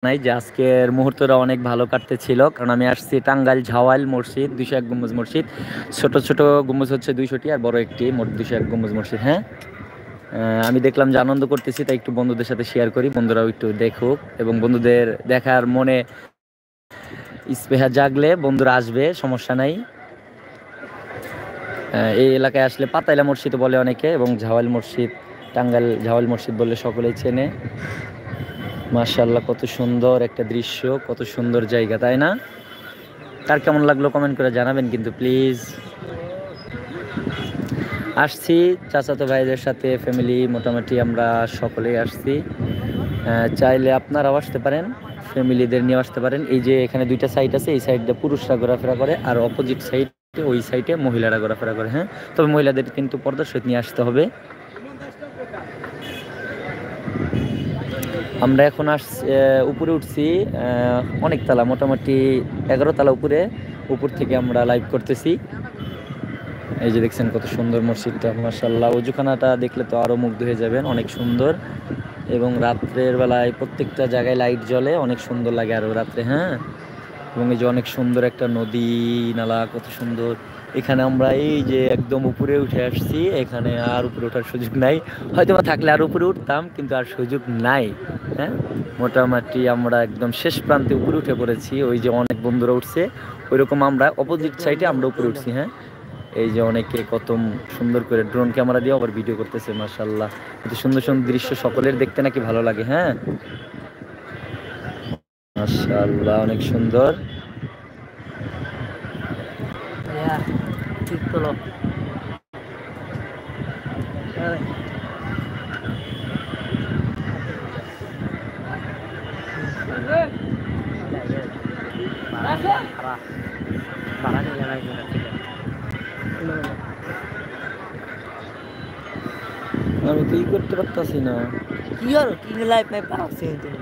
নাই যে আজকের মুহূর্তটা অনেক ভালো কাটতেছিল, কারণ আমি আসছি টাঙ্গাইল ঝাওয়াইল মসজিদ, 201 গম্বুজ মসজিদ। ছোট ছোট গম্বুজ হচ্ছে 200টি, আর বড় একটি, মোট 201 গম্বুজ মসজিদ। হ্যাঁ, আমি দেখলাম যে আনন্দ করতেছি, তাই একটু বন্ধুদের সাথে শেয়ার করি, বন্ধুরাও একটু দেখুক, এবং বন্ধুদের দেখার মনে স্পৃহা জাগলে বন্ধুরা আসবে, সমস্যা নাই। এই এলাকায় আসলে পাতাইলা মসজিদ বলে অনেকে, এবং ঝাওয়াইল মসজিদ, টাঙ্গাইল ঝাওয়াইল মসজিদ বললে সকলেই চেনে। মাশাআল্লাহ, কত সুন্দর একটা দৃশ্য, কত সুন্দর জায়গা, তাই না? তার কেমন লাগলো কমেন্ট করে জানাবেন কিন্তু প্লিজ। আসছি চাচাতো ভাইদের সাথে, ফ্যামিলি মোটামুটি আমরা সকলেই আসছি। চাইলে আপনারাও আসতে পারেন, ফ্যামিলিদের নিয়ে আসতে পারেন। এই যে এখানে দুইটা সাইড আছে, এই সাইডে পুরুষরা ঘোরাফেরা করে, আর অপোজিট সাইডে ওই সাইডে মহিলারা ঘোরাফেরা করে। হ্যাঁ, তবে মহিলাদের কিন্তু পর্দার সহিত নিয়ে আসতে হবে। আমরা এখন উপরে উঠছি, অনেক তালা, মোটামুটি 11 তালা উপরে। উপর থেকে আমরা লাইভ করতেছি। এই যে দেখছেন কত সুন্দর মসজিদটা, মাশাআল্লাহ। ওজুখানাটা দেখলে তো আরো মুগ্ধ হয়ে যাবেন, অনেক সুন্দর। এবং রাত্রের বেলায় প্রত্যেকটা জায়গায় লাইট জ্বলে, অনেক সুন্দর লাগে আরো রাত্রে। হ্যাঁ, এবং এই যে অনেক সুন্দর একটা নদী নালা, কত সুন্দর। এখানে আমরা এই যে একদম উপরে উঠে আসছি, এখানে আর উপরে ওঠার সুযোগ নাই। হয়তো বা থাকলে আর উপরে উঠতাম, কিন্তু আর সুযোগ নাই। হ্যাঁ, মোটামুটি আমরা একদম শেষ প্রান্তে উপরে উঠে পড়েছি। ওই যে অনেক বন্ধুরা উঠছে, ওইরকম আমরা অপোজিট সাইডে আমরা উপরে উঠছি। হ্যাঁ, এই যে অনেকে কত সুন্দর করে ড্রোন ক্যামেরা দিয়ে আবার ভিডিও করতেছে, মাশাআল্লাহ। এত সুন্দর সুন্দর দৃশ্য সকলের দেখতে নাকি ভালো লাগে। হ্যাঁ, মাশাআল্লাহ, অনেক সুন্দর। ঠিক তোলো। আমি তো ই করতে পারতাছি না। কি হলো? কি লাইফ নাই পাচ্ছি তুমি?